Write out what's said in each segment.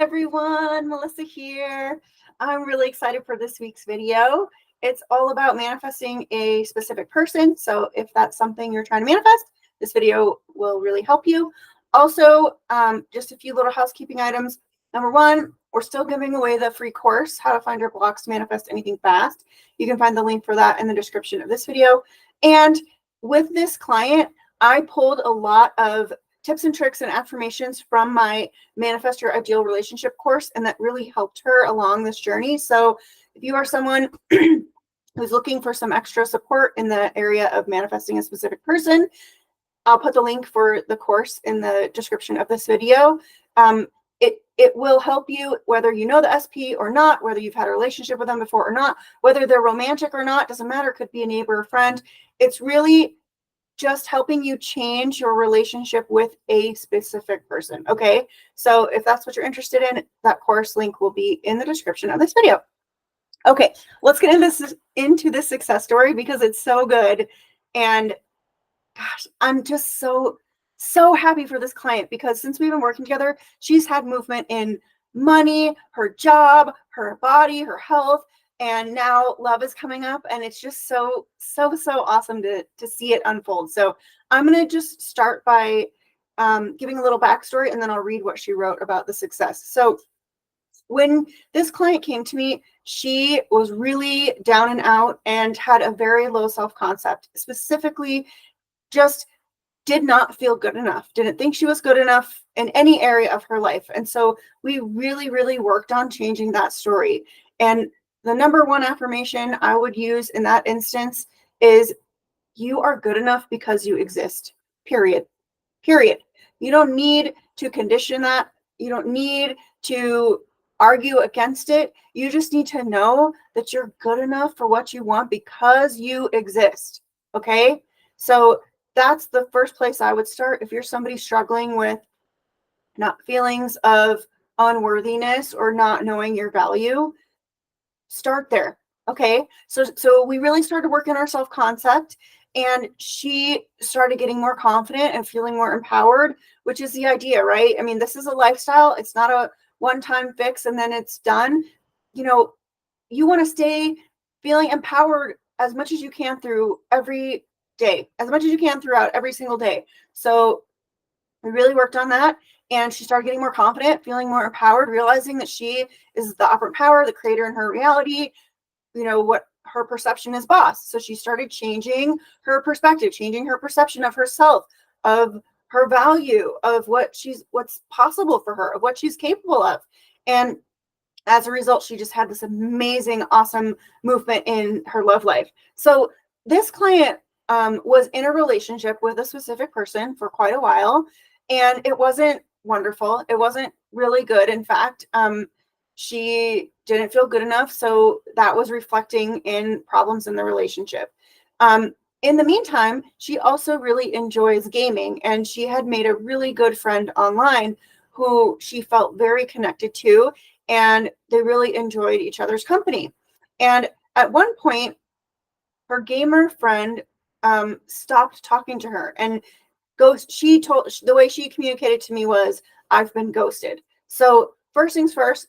everyone, Melissa here. I'm really excited for this week's video. It's all about manifesting a specific person. So if that's something you're trying to manifest, this video will really help you. Also, just a few little housekeeping items. Number one, we're still giving away the free course, How to Find Your Blocks to Manifest Anything Fast. You can find the link for that in the description of this video. And with this client, I pulled a lot of tips and tricks and affirmations from my Manifest Your Ideal Relationship course, and that really helped her along this journey. So if you are someone who's looking for some extra support in the area of manifesting a specific person, I'll put the link for the course in the description of this video. It will help you whether you know the SP or not, whether you've had a relationship with them before or not, whether they're romantic or not, doesn't matter, could be a neighbor or friend. It's really just helping you change your relationship with a specific person, okay? So if that's what you're interested in, that course link will be in the description of this video. Okay, let's get into this success story because it's so good. And gosh, I'm just so happy for this client because since we've been working together, she's had movement in money, her job, her body, her health, and now love is coming up, and it's just so awesome to see it unfold. So I'm going to just start by giving a little backstory, and then I'll read what she wrote about the success. So when this client came to me, she was really down and out and had a very low self-concept, specifically just did not feel good enough, didn't think she was good enough in any area of her life. And so we really worked on changing that story. And the number one affirmation I would use in that instance is you are good enough because you exist, period. You don't need to condition that. You don't need to argue against it. You just need to know that you're good enough for what you want because you exist, okay? So that's the first place I would start. If you're somebody struggling with not feelings of unworthiness or not knowing your value, start there. Okay. So we really started working our self-concept, and she started getting more confident and feeling more empowered, which is the idea, right? I mean, this is a lifestyle. It's not a one-time fix and then it's done. You know, you want to stay feeling empowered as much as you can through every day, as much as you can throughout every single day. So we really worked on that, and she started getting more confident, feeling more empowered, realizing that she is the operant power, the creator in her reality, you know, what her perception is boss. So she started changing her perspective, changing her perception of herself, of her value, of what's possible for her, of what she's capable of. And as a result, she just had this amazing, awesome movement in her love life. So this client was in a relationship with a specific person for quite a while, and it wasn't wonderful. It wasn't really good. In fact, she didn't feel good enough, so that was reflecting in problems in the relationship. In the meantime, she also really enjoys gaming, and she had made a really good friend online who she felt very connected to, and they really enjoyed each other's company. And at one point, her gamer friend stopped talking to her, and the way she communicated to me was, I've been ghosted. So first things first,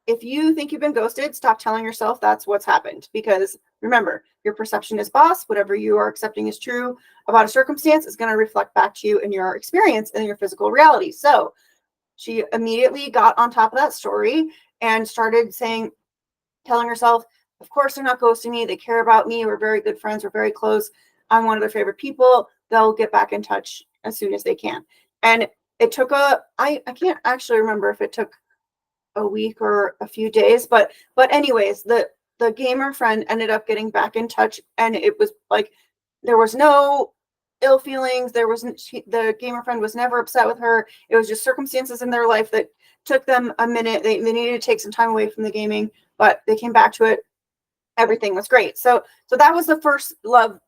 if you think you've been ghosted, stop telling yourself that's what's happened, because remember, your perception is boss. Whatever you are accepting is true about a circumstance is going to reflect back to you in your experience and your physical reality. So she immediately got on top of that story and started telling herself, of course they're not ghosting me. They care about me. We're very good friends. We're very close. I'm one of their favorite people. They'll get back in touch as soon as they can. And it took I can't actually remember if it took a week or a few days, but anyways, the gamer friend ended up getting back in touch, and it was like there was no ill feelings. The gamer friend was never upset with her. It was just circumstances in their life that took them a minute. They needed to take some time away from the gaming, but they came back to it. Everything was great. So that was the first love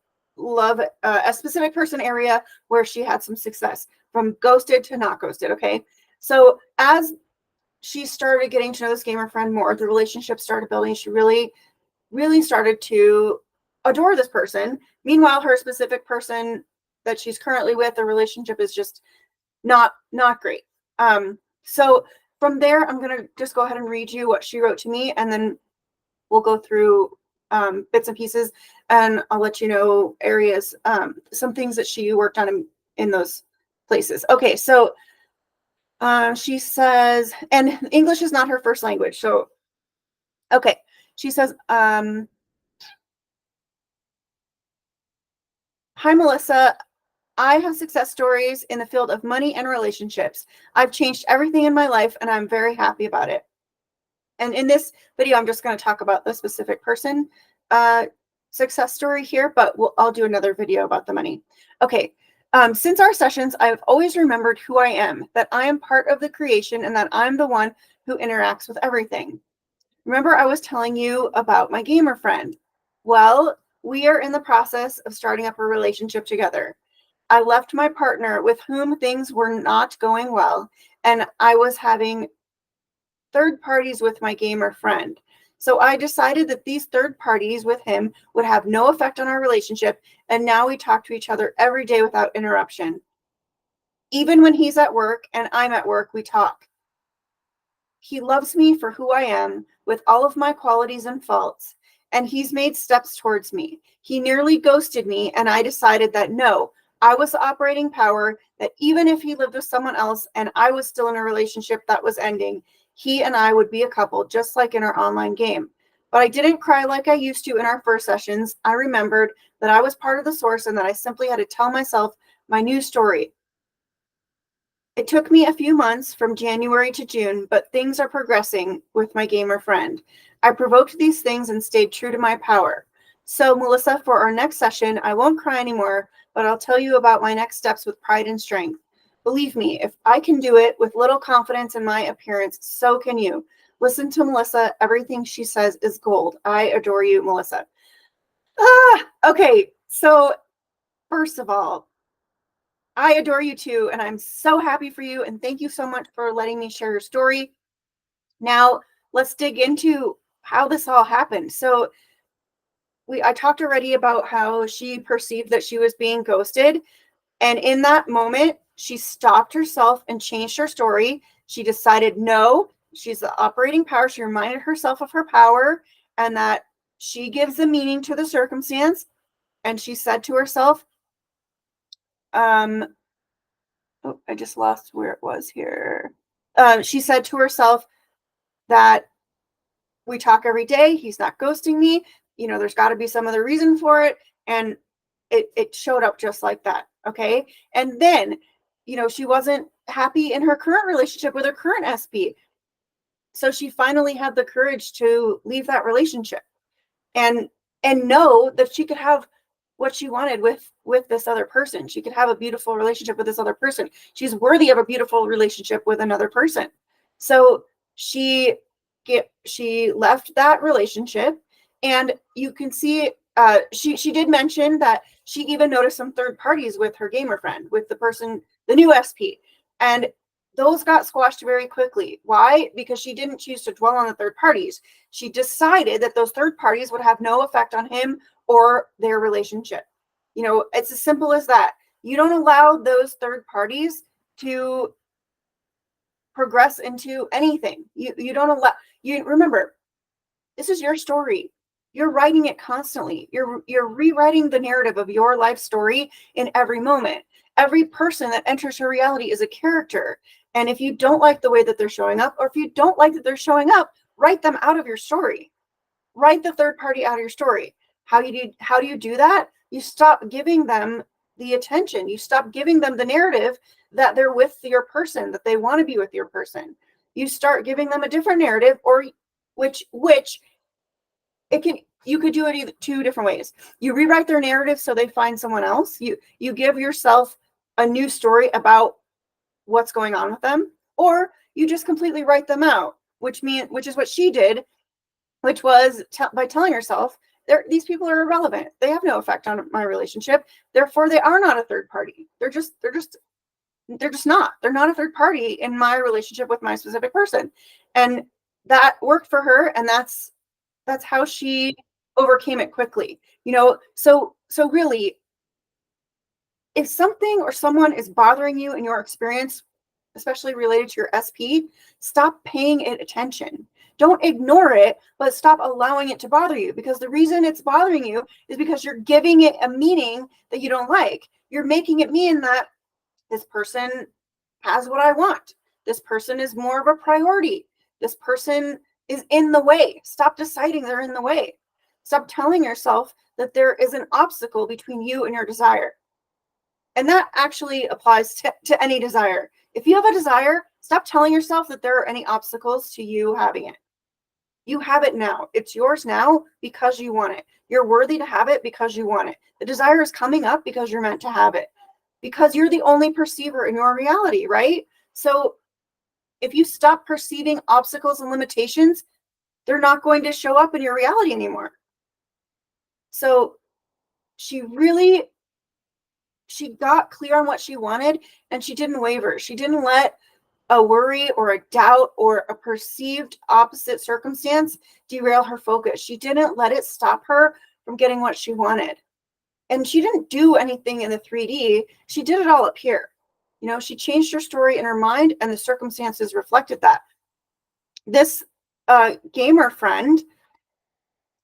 a specific person area where she had some success, from ghosted to not ghosted. Okay. So as she started getting to know this gamer friend more, the relationship started building. She really started to adore this person. Meanwhile, her specific person that she's currently with, the relationship is just not great. So from there, I'm going to just go ahead and read you what she wrote to me, and then we'll go through bits and pieces, and I'll let you know areas, some things that she worked on in those places. Okay, so she says, and English is not her first language, so okay. She says, hi, Melissa. I have success stories in the field of money and relationships. I've changed everything in my life, and I'm very happy about it. And in this video, I'm just going to talk about the specific person success story here, but I'll do another video about the money. Okay. Since our sessions, I've always remembered who I am, that I am part of the creation, and that I'm the one who interacts with everything. Remember, I was telling you about my gamer friend. Well, we are in the process of starting up a relationship together. I left my partner with whom things were not going well, and I was having third parties with my gamer friend. So I decided that these third parties with him would have no effect on our relationship, and now we talk to each other every day without interruption. Even when he's at work and I'm at work, we talk. He loves me for who I am, with all of my qualities and faults, and he's made steps towards me. He nearly ghosted me, and I decided that no, I was the operating power, that even if he lived with someone else and I was still in a relationship that was ending, he and I would be a couple, just like in our online game. But I didn't cry like I used to in our first sessions. I remembered that I was part of the source and that I simply had to tell myself my new story. It took me a few months from January to June, but things are progressing with my gamer friend. I provoked these things and stayed true to my power. So, Melissa, for our next session, I won't cry anymore, but I'll tell you about my next steps with pride and strength. Believe me, if I can do it with little confidence in my appearance, so can you. Listen to Melissa. Everything she says is gold. I adore you, Melissa. Okay, so first of all, I adore you too, and I'm so happy for you, and thank you so much for letting me share your story. Now, let's dig into how this all happened. So I talked already about how she perceived that she was being ghosted, and in that moment, she stopped herself and changed her story. She decided, no, she's the operating power. She reminded herself of her power and that she gives the meaning to the circumstance. And she said to herself, oh, I just lost where it was here. She said to herself that we talk every day. He's not ghosting me. You know, there's got to be some other reason for it. And it showed up just like that. Okay. And then, you know, she wasn't happy in her current relationship with her current SP. So she finally had the courage to leave that relationship and know that she could have what she wanted with this other person. She could have a beautiful relationship with this other person. She's worthy of a beautiful relationship with another person. So she left that relationship, and you can see she did mention that she even noticed some third parties with her gamer friend, with the person, the new SP, and those got squashed very quickly. Why? Because she didn't choose to dwell on the third parties. She decided that those third parties would have no effect on him or their relationship. You know, it's as simple as that. You don't allow those third parties to progress into anything. You don't allow, you remember, this is your story. You're writing it constantly. You're rewriting the narrative of your life story in every moment. Every person that enters your reality is a character. And if you don't like the way that they're showing up, or if you don't like that they're showing up, write them out of your story. Write the third party out of your story. How do you do that? You stop giving them the attention. You stop giving them the narrative that they're with your person, that they want to be with your person. You start giving them a different narrative, or which you could do it two different ways. You rewrite their narrative so they find someone else. You give yourself a new story about what's going on with them, or you just completely write them out, which is what she did, which was by telling herself, these people are irrelevant. They have no effect on my relationship. Therefore, they are not a third party. They're not. They're not a third party in my relationship with my specific person. And that worked for her, and that's how she overcame it quickly. You know, so really, if something or someone is bothering you in your experience, especially related to your SP, stop paying it attention. Don't ignore it, but stop allowing it to bother you, because the reason it's bothering you is because you're giving it a meaning that you don't like. You're making it mean that this person has what I want. This person is more of a priority. This person is in the way. Stop deciding they're in the way. Stop telling yourself that there is an obstacle between you and your desire. And that actually applies to any desire. If you have a desire, stop telling yourself that there are any obstacles to you having it. You have it now. It's yours now because you want it. You're worthy to have it because you want it. The desire is coming up because you're meant to have it, because you're the only perceiver in your reality, right? So if you stop perceiving obstacles and limitations, they're not going to show up in your reality anymore. So she got clear on what she wanted, and she didn't waver. She didn't let a worry or a doubt or a perceived opposite circumstance derail her focus. She didn't let it stop her from getting what she wanted. And she didn't do anything in the 3D. She did it all up here. You know, she changed her story in her mind, and the circumstances reflected that. This gamer friend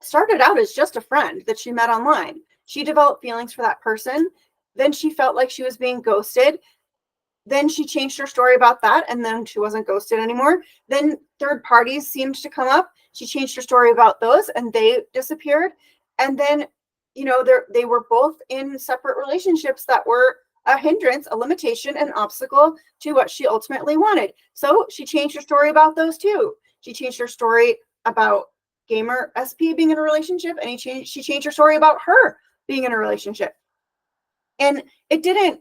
started out as just a friend that she met online. She developed feelings for that person. Then she felt like she was being ghosted. Then she changed her story about that, and then she wasn't ghosted anymore. Then third parties seemed to come up. She changed her story about those, and they disappeared. And then, you know, they were both in separate relationships that were a hindrance, a limitation, an obstacle to what she ultimately wanted. So she changed her story about those too. She changed her story about gamer SP being in a relationship, and she changed her story about her being in a relationship. And it didn't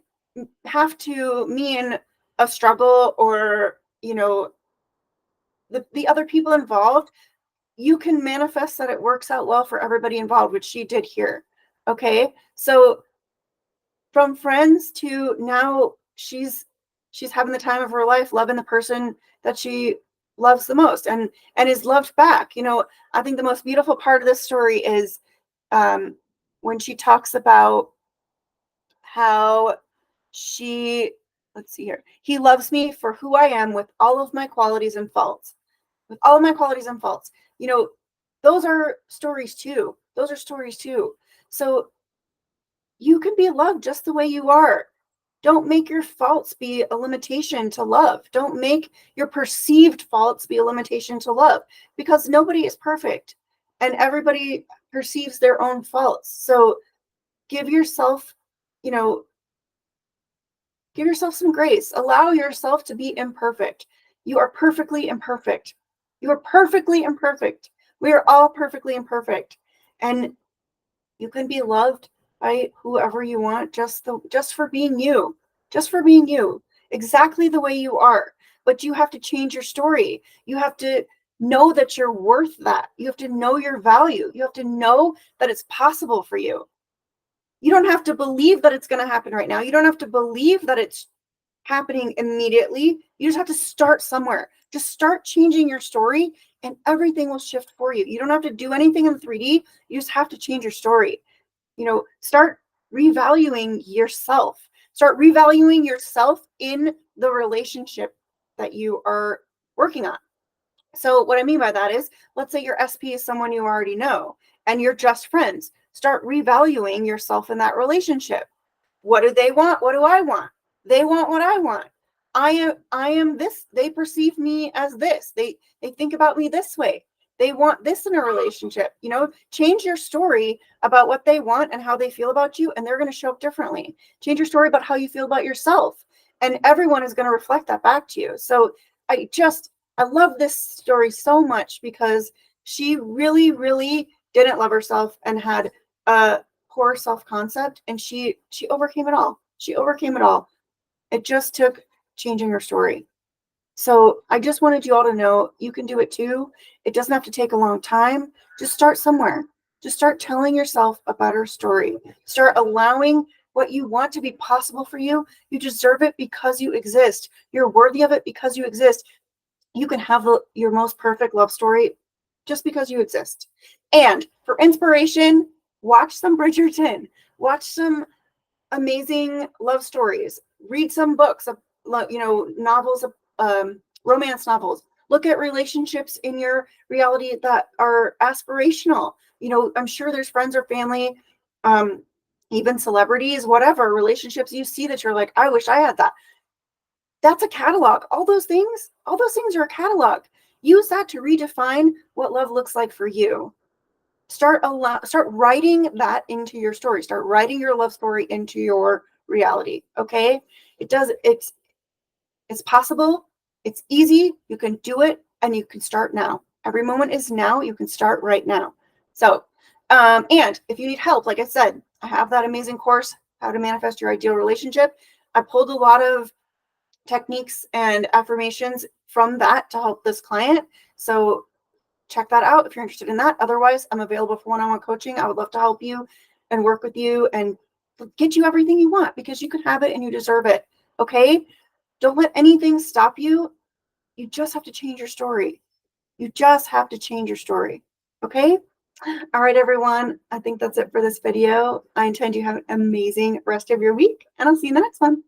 have to mean a struggle or, you know, the other people involved. You can manifest that it works out well for everybody involved, which she did here. Okay. So from friends to now, she's having the time of her life, loving the person that she loves the most, and is loved back. You know, I think the most beautiful part of this story is when she talks about how let's see here. He loves me for who I am with all of my qualities and faults. With all of my qualities and faults. You know, those are stories too. Those are stories too. So you can be loved just the way you are. Don't make your faults be a limitation to love. Don't make your perceived faults be a limitation to love, because nobody is perfect and everybody perceives their own faults. So give yourself, you know, give yourself some grace. Allow yourself to be imperfect. You are perfectly imperfect. You are perfectly imperfect. We are all perfectly imperfect. And you can be loved by whoever you want, just for being you. Just for being you. Exactly the way you are. But you have to change your story. You have to know that you're worth that. You have to know your value. You have to know that it's possible for you. You don't have to believe that it's going to happen right now. You don't have to believe that it's happening immediately. You just have to start somewhere. Just start changing your story, and everything will shift for you. You don't have to do anything in 3D. You just have to change your story. You know, start revaluing yourself. Start revaluing yourself in the relationship that you are working on. So what I mean by that is, let's say your SP is someone you already know and you're just friends. Start revaluing yourself in that relationship. What do they want? What do I want? They want what I want. I am this. They perceive me as this. They think about me this way. They want this in a relationship. You know, change your story about what they want and how they feel about you, and they're going to show up differently. Change your story about how you feel about yourself, and everyone is going to reflect that back to you. So I love this story so much, because she really, really didn't love herself and had a poor self-concept, and she overcame it all. She overcame it all. It just took changing her story. So I just wanted you all to know you can do it too. It doesn't have to take a long time. Just start somewhere. Just start telling yourself a better story. Start allowing what you want to be possible for you. You deserve it because you exist. You're worthy of it because you exist. You can have your most perfect love story just because you exist. And for inspiration, watch some Bridgerton. Watch some amazing love stories. Read some books novels, romance novels. Look at relationships in your reality that are aspirational. I'm sure there's friends or family, even celebrities, whatever relationships you see that you're like, I wish I had that. That's a catalog. All those things are a catalog. Use that to redefine what love looks like for you. Start writing that into your story. Start writing your love story into your reality. Okay? It's possible. It's easy. You can do it, and you can start now. Every moment is now. You can start right now. So, and if you need help, like I said, I have that amazing course, How to Manifest Your Ideal Relationship. I pulled a lot of techniques and affirmations from that to help this client. So check that out if you're interested in that. Otherwise, I'm available for one-on-one coaching. I would love to help you and work with you and get you everything you want, because you can have it and you deserve it. Okay? Don't let anything stop you. You just have to change your story. You just have to change your story. Okay? All right, everyone. I think that's it for this video. I intend you have an amazing rest of your week, and I'll see you in the next one.